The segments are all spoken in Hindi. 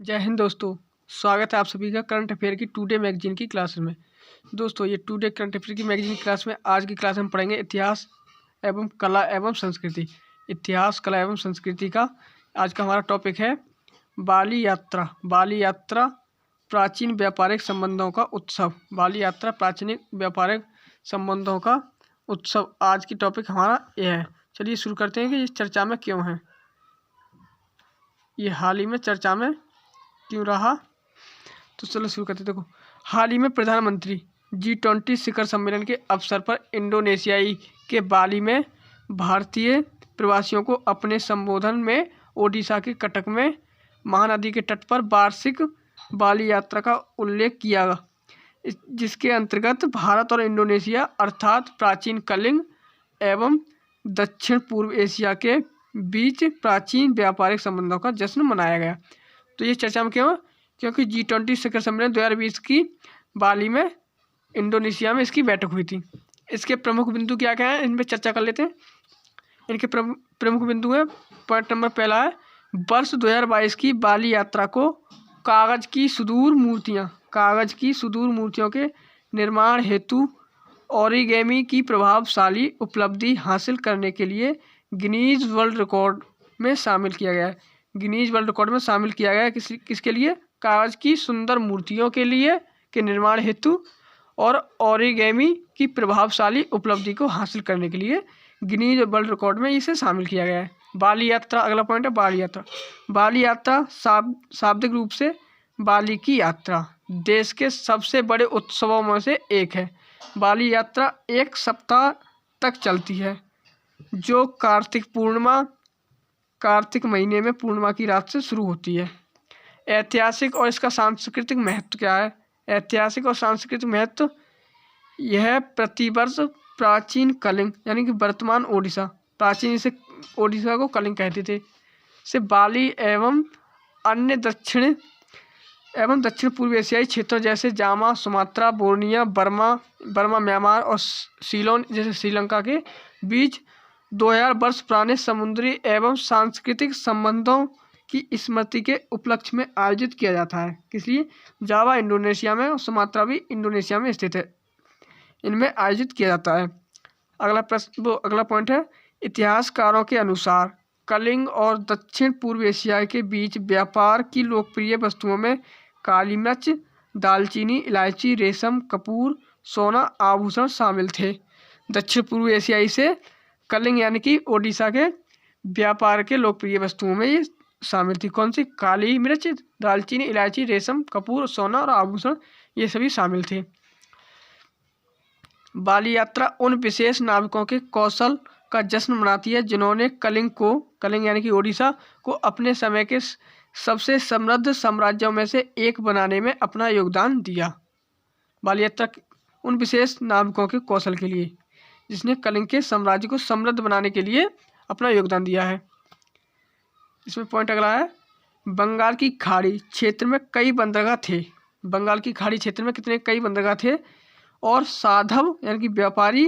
जय हिंद दोस्तों। स्वागत है आप सभी का करंट अफेयर की टुडे मैगजीन की क्लास में। दोस्तों, ये टुडे करंट अफेयर की मैगजीन की क्लास में आज की क्लास में पढ़ेंगे इतिहास एवं कला एवं संस्कृति। इतिहास, कला एवं संस्कृति का आज का हमारा टॉपिक है बाली यात्रा। बाली यात्रा प्राचीन व्यापारिक संबंधों का उत्सव। बाली यात्रा प्राचीन व्यापारिक संबंधों का उत्सव आज की टॉपिक हमारा यह है। चलिए शुरू करते हैं कि इस चर्चा में क्यों है, ये हाल ही में चर्चा में क्यों रहा। तो चलो शुरू करते। देखो, हाल ही में प्रधानमंत्री G20 शिखर सम्मेलन के अवसर पर इंडोनेशियाई के बाली में भारतीय प्रवासियों को अपने संबोधन में ओडिशा के कटक में महानदी के तट पर वार्षिक बाली यात्रा का उल्लेख किया, जिसके अंतर्गत भारत और इंडोनेशिया अर्थात प्राचीन कलिंग एवं दक्षिण पूर्व एशिया के बीच प्राचीन व्यापारिक संबंधों का जश्न मनाया गया। तो ये चर्चा में क्यों? क्योंकि G20 शिखर सम्मेलन 2020 की बाली में इंडोनेशिया में इसकी बैठक हुई थी। इसके प्रमुख बिंदु क्या क्या हैं, इन पर चर्चा कर लेते हैं। इनके प्रमुख बिंदु हैं। पॉइंट नंबर पहला है, वर्ष 2022 की बाली यात्रा को कागज की सुदूर मूर्तियों के निर्माण हेतु ओरिगेमी की प्रभावशाली उपलब्धि हासिल करने के लिए गिनीज वर्ल्ड रिकॉर्ड में शामिल किया गया है। गिनीज वर्ल्ड रिकॉर्ड में शामिल किया गया है किसके लिए? कागज की सुंदर मूर्तियों के लिए के निर्माण हेतु और ओरिगेमी की प्रभावशाली उपलब्धि को हासिल करने के लिए गिनीज वर्ल्ड रिकॉर्ड में इसे शामिल किया गया है। बाली यात्रा, अगला पॉइंट है बाली यात्रा। बाली यात्रा शाब्दिक रूप से बाली की यात्रा देश के सबसे बड़े उत्सवों में से एक है। बाली यात्रा एक सप्ताह तक चलती है, जो कार्तिक महीने में पूर्णिमा की रात से शुरू होती है। ऐतिहासिक और इसका सांस्कृतिक महत्व क्या है? ऐतिहासिक और सांस्कृतिक महत्व, यह प्रतिवर्ष प्राचीन कलिंग यानी कि वर्तमान ओडिशा, प्राचीन से ओडिशा को कलिंग कहते थे, से बाली एवं अन्य दक्षिण पूर्व एशियाई क्षेत्रों जैसे जावा, सुमात्रा, बोर्निया, बर्मा, म्यांमार और सीलोन जैसे श्रीलंका के बीच 2000 वर्ष पुराने समुद्री एवं सांस्कृतिक संबंधों की स्मृति के उपलक्ष्य में आयोजित किया जाता है। इसलिए जावा इंडोनेशिया में और सुमात्रा भी इंडोनेशिया में स्थित है, इनमें आयोजित किया जाता है। अगला पॉइंट है, इतिहासकारों के अनुसार कलिंग और दक्षिण पूर्व एशिया के बीच व्यापार की लोकप्रिय वस्तुओं में काली मिर्च, दालचीनी, इलायची, रेशम, कपूर, सोना, आभूषण शामिल थे। दक्षिण पूर्व एशियाई से कलिंग यानी कि ओडिशा के व्यापार के लोकप्रिय वस्तुओं में ये शामिल थी। कौन सी? काली मिर्च, दालचीनी, इलायची, रेशम, कपूर, सोना और आभूषण, ये सभी शामिल थे। बाली यात्रा उन विशेष नाविकों के कौशल का जश्न मनाती है जिन्होंने कलिंग यानी कि ओडिशा को अपने समय के सबसे समृद्ध साम्राज्यों में से एक बनाने में अपना योगदान दिया। बाली यात्रा उन विशेष नाविकों के कौशल के लिए जिसने कलिंग के साम्राज्य को समृद्ध बनाने के लिए अपना योगदान दिया है। इसमें पॉइंट अगला है, बंगाल की खाड़ी क्षेत्र में कई बंदरगाह थे। बंगाल की खाड़ी क्षेत्र में कई बंदरगाह थे और साधव यानी कि व्यापारी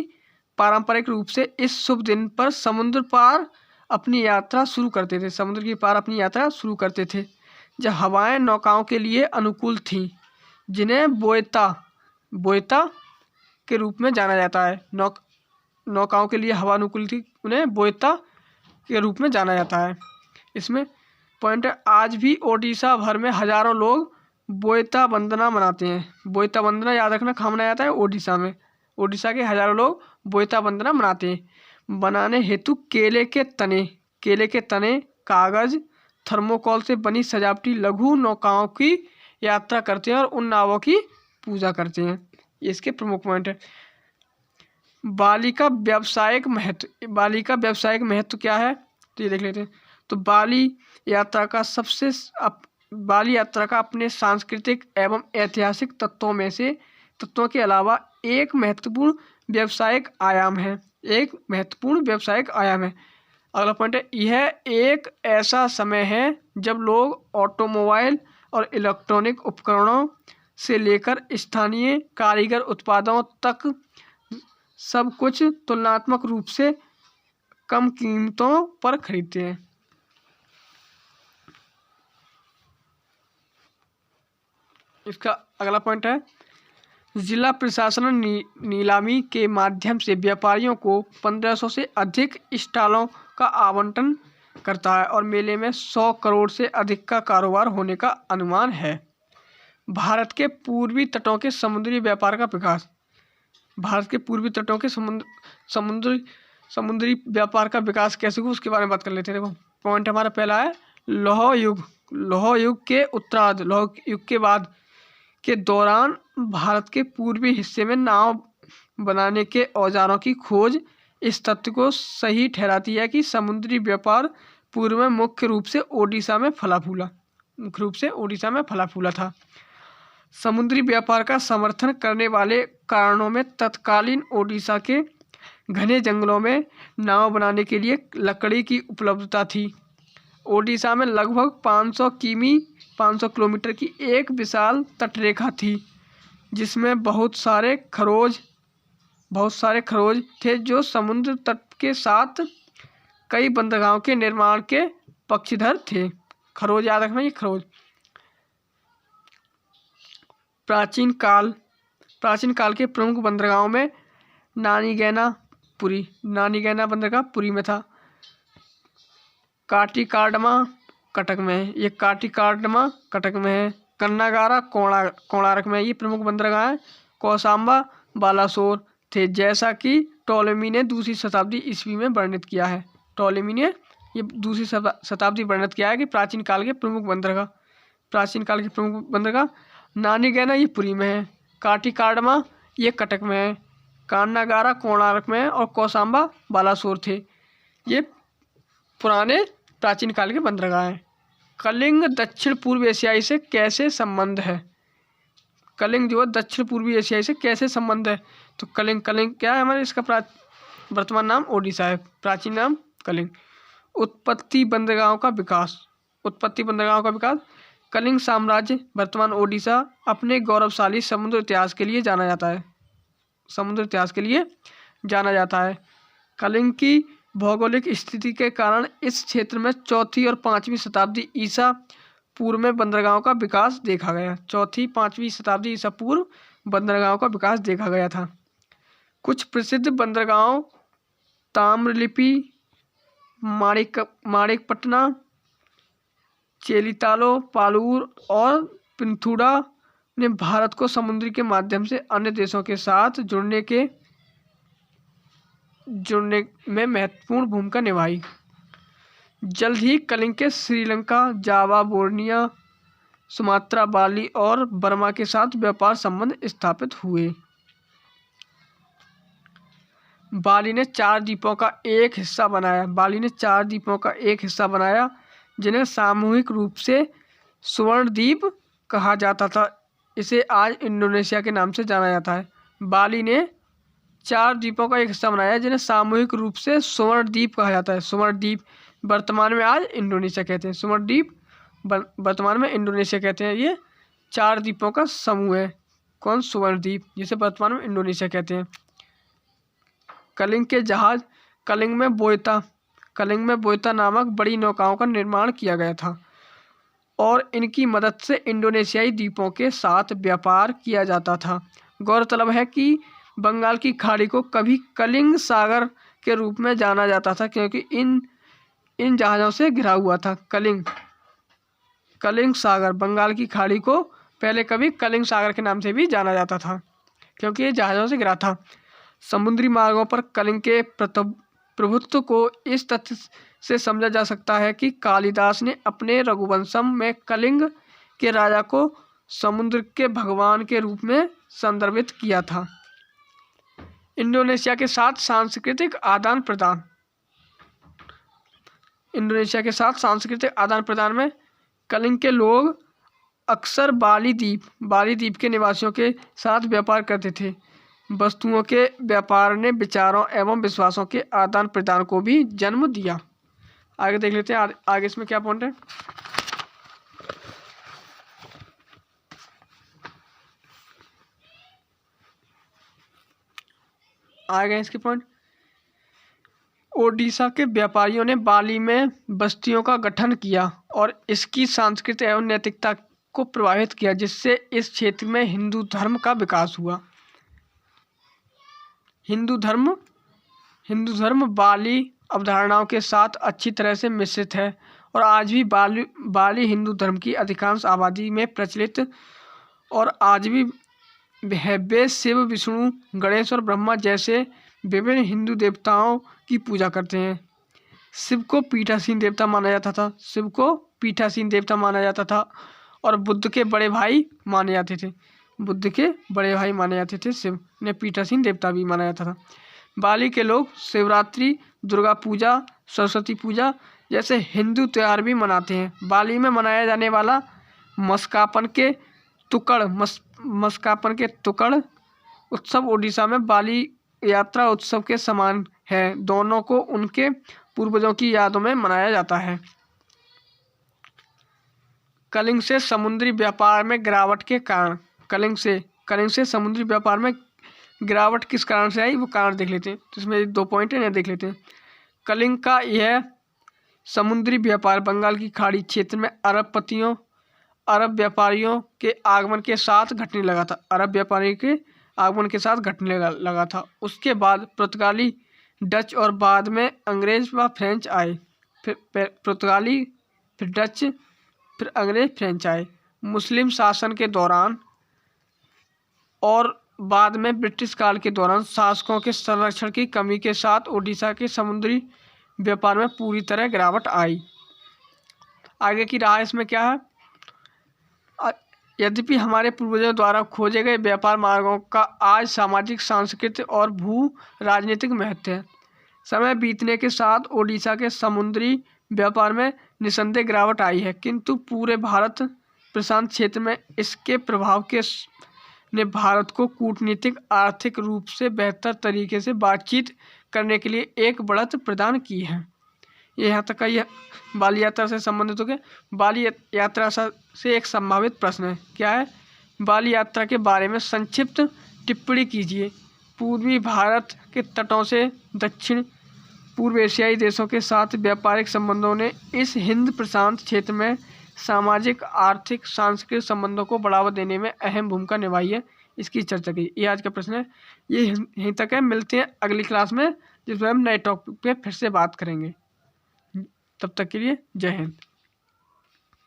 पारंपरिक रूप से इस शुभ दिन पर समुद्र पार अपनी यात्रा शुरू करते थे। समुद्र के पार अपनी यात्रा शुरू करते थे जब हवाएं नौकाओं के लिए अनुकूल थीं, जिन्हें बोयता के रूप में जाना जाता है। नौकाओं के लिए हवा अनुकूल थी, उन्हें बोयता के रूप में जाना जाता है। इसमें पॉइंट है, आज भी ओडिशा भर में हजारों लोग बोयता वंदना मनाते हैं। बोयता वंदना याद रखना कहाँ मनाया जाता है? ओडिशा में। ओडिशा के हजारों लोग बोयता वंदना मनाते हैं। बनाने हेतु केले के तने, कागज, थर्मोकोल से बनी सजावटी लघु नौकाओं की यात्रा करते हैं और उन नावों की पूजा करते हैं। ये इसके प्रमुख पॉइंट है। बाली का व्यावसायिक महत्व क्या है, तो ये देख लेते हैं। तो बाली यात्रा का अपने सांस्कृतिक एवं ऐतिहासिक तत्वों के अलावा एक महत्वपूर्ण व्यावसायिक आयाम है। अगला पॉइंट है, यह एक ऐसा समय है जब लोग ऑटोमोबाइल और इलेक्ट्रॉनिक उपकरणों से लेकर स्थानीय कारीगर उत्पादों तक सब कुछ तुलनात्मक रूप से कम कीमतों पर खरीदते हैं। इसका अगला पॉइंट है, जिला प्रशासन नीलामी के माध्यम से व्यापारियों को 1500 से अधिक स्टॉलों का आवंटन करता है और मेले में 100 करोड़ से अधिक का कारोबार होने का अनुमान है। भारत के पूर्वी तटों के समुद्री व्यापार का विकास। भारत के पूर्वी तटों के समुद्री व्यापार का विकास कैसे हुआ उसके बारे में बात कर लेते हैं। देखो पॉइंट हमारा पहला है, लौह युग के उत्तरार्ध, लौह युग के बाद के दौरान भारत के पूर्वी हिस्से में नाव बनाने के औजारों की खोज इस तथ्य को सही ठहराती है कि समुद्री व्यापार पूर्व में मुख्य रूप से ओडिशा में फला फूला था। समुद्री व्यापार का समर्थन करने वाले कारणों में तत्कालीन ओडिशा के घने जंगलों में नाव बनाने के लिए लकड़ी की उपलब्धता थी। ओडिशा में लगभग 500 किलोमीटर की एक विशाल तटरेखा थी, जिसमें बहुत सारे खरोज थे जो समुद्र तट के साथ कई बंदरगाहों के निर्माण के पक्षधर थे। खरोज याद रखना, ये खरोज। प्राचीन काल के प्रमुख बंदरगाहों में नानीगैना बंदरगाह पुरी में था। काटीकाडमा कटक में है, ये काटीकाडमा कटक में है। कन्नागारा कोणार्क में, ये प्रमुख बंदरगाह है। कौसाम्बा बालासोर थे, जैसा कि टॉलेमी ने दूसरी शताब्दी ईस्वी में वर्णित किया है। टॉलेमी ने ये दूसरी शताब्दी वर्णित किया है कि प्राचीन काल के प्रमुख बंदरगाह नानीगैना ये पुरी में है, काटीकाडमा ये कटक में है, कान्नागारा कोणार्क में और कौसाम्बा बालासोर थे। ये पुराने प्राचीन काल के बंदरगाह हैं। कलिंग दक्षिण पूर्व एशियाई से कैसे संबंध है? कलिंग जो है दक्षिण पूर्वी एशियाई से कैसे संबंध है? तो कलिंग क्या है हमारे, इसका वर्तमान नाम ओडिशा है, प्राचीन नाम कलिंग। उत्पत्ति बंदरगाहों का विकास। कलिंग साम्राज्य वर्तमान ओडिशा अपने गौरवशाली समुद्र इतिहास के लिए जाना जाता है। कलिंग की भौगोलिक स्थिति के कारण इस क्षेत्र में 4वीं और 5वीं शताब्दी ईसा पूर्व में बंदरगाहों का विकास देखा गया। 4वीं 5वीं शताब्दी ईसा पूर्व बंदरगाहों का विकास देखा गया था। कुछ प्रसिद्ध बंदरगाहों ताम्रलिप्ति, माणिकपट्टना, चेलितालो, पालूर और पिंथुडा ने भारत को समुद्र के माध्यम से अन्य देशों के साथ जुड़ने में महत्वपूर्ण भूमिका निभाई। जल्द ही कलिंग के श्रीलंका, जावा, बोर्निया, सुमात्रा, बाली और बर्मा के साथ व्यापार संबंध स्थापित हुए। बाली ने 4 द्वीपों का एक हिस्सा बनाया जिन्हें सामूहिक रूप से स्वर्ण द्वीप कहा जाता था। इसे आज इंडोनेशिया के नाम से जाना जाता है। बाली ने 4 द्वीपों का एक हिस्सा बनाया जिन्हें सामूहिक रूप से स्वर्ण द्वीप कहा जाता है। स्वर्ण द्वीप वर्तमान में आज इंडोनेशिया कहते हैं। स्वर्ण द्वीप वर्तमान में इंडोनेशिया कहते हैं। ये 4 द्वीपों का समूह है। कौन? स्वर्ण द्वीप, जिसे वर्तमान में इंडोनेशिया कहते हैं। कलिंग के जहाज। कलिंग में बोयता नामक बड़ी नौकाओं का निर्माण किया गया था और इनकी मदद से इंडोनेशियाई द्वीपों के साथ व्यापार किया जाता था। गौरतलब है कि बंगाल की खाड़ी को कभी कलिंग सागर के रूप में जाना जाता था क्योंकि इन जहाज़ों से घिरा हुआ था। कलिंग सागर, बंगाल की खाड़ी को पहले कभी कलिंग सागर के नाम से भी जाना जाता था क्योंकि ये जहाज़ों से घिरा था। समुद्री मार्गों पर कलिंग के प्रभुत्व को इस तथ्य से समझा जा सकता है कि कालिदास ने अपने रघुवंशम में कलिंग के राजा को समुद्र के भगवान के रूप में संदर्भित किया था। इंडोनेशिया के साथ सांस्कृतिक आदान प्रदान में कलिंग के लोग अक्सर बाली द्वीप के निवासियों के साथ व्यापार करते थे। वस्तुओं के व्यापार ने विचारों एवं विश्वासों के आदान प्रदान को भी जन्म दिया। आगे देख लेते हैं आगे इसमें क्या पॉइंट है। आगे इसके पॉइंट। ओडिशा के व्यापारियों ने बाली में बस्तियों का गठन किया और इसकी सांस्कृतिक एवं नैतिकता को प्रभावित किया, जिससे इस क्षेत्र में हिंदू धर्म का विकास हुआ। हिंदू धर्म बाली अवधारणाओं के साथ अच्छी तरह से मिश्रित है और आज भी बाली हिंदू धर्म की अधिकांश आबादी में प्रचलित और आज भी है। वे शिव, विष्णु, गणेश और ब्रह्मा जैसे विभिन्न हिंदू देवताओं की पूजा करते हैं। शिव को पीठासीन देवता माना जाता था और बुद्ध के बड़े भाई माने जाते थे। शिव ने पीठासीन देवता भी माना जाता था। बाली के लोग शिवरात्रि, दुर्गा पूजा, सरस्वती पूजा जैसे हिंदू त्यौहार भी मनाते हैं। बाली में मनाया जाने वाला मस्कापन के तुकड़ उत्सव उड़ीसा में बाली यात्रा उत्सव के समान है। दोनों को उनके पूर्वजों की यादों में मनाया जाता है। कलिंग से समुद्री व्यापार में गिरावट के कारण। कलिंग से समुद्री व्यापार में गिरावट किस कारण से आई, वो कारण देख लेते हैं। तो इसमें 2 पॉइंट है, देख लेते हैं। कलिंग का यह समुद्री व्यापार बंगाल की खाड़ी क्षेत्र में अरब व्यापारियों के आगमन के साथ घटने लगा था। उसके बाद पुर्तगाली, डच और बाद में अंग्रेज व फ्रेंच आए। फिर पुर्तगाली, फिर डच, फिर अंग्रेज, फ्रेंच आए। मुस्लिम शासन के दौरान और बाद में ब्रिटिश काल के दौरान शासकों के संरक्षण की कमी के साथ ओडिशा के समुद्री व्यापार में पूरी तरह गिरावट आई। आगे की राह इसमें क्या है? यद्यपि हमारे पूर्वजों द्वारा खोजे गए व्यापार मार्गों का आज सामाजिक, सांस्कृतिक और भू राजनीतिक महत्व है। समय बीतने के साथ ओडिशा के समुद्री व्यापार में निस्संदेह गिरावट आई है, किंतु पूरे भारत प्रशांत क्षेत्र में इसके प्रभाव ने भारत को कूटनीतिक, आर्थिक रूप से बेहतर तरीके से बातचीत करने के लिए एक बढ़त प्रदान की है। ये यहाँ तक का यह बाली यात्रा से संबंधित हो गया। बाली यात्रा से एक संभावित प्रश्न है, क्या है? बाली यात्रा के बारे में संक्षिप्त टिप्पणी कीजिए। पूर्वी भारत के तटों से दक्षिण पूर्व एशियाई देशों के साथ व्यापारिक संबंधों ने इस हिंद प्रशांत क्षेत्र में सामाजिक, आर्थिक, सांस्कृतिक संबंधों को बढ़ावा देने में अहम भूमिका निभाई है। इसकी चर्चा की। ये आज का प्रश्न है। ये यहीं तक है। मिलते हैं अगली क्लास में, जिसमें हम नए टॉपिक पे फिर से बात करेंगे। तब तक के लिए जय हिंद।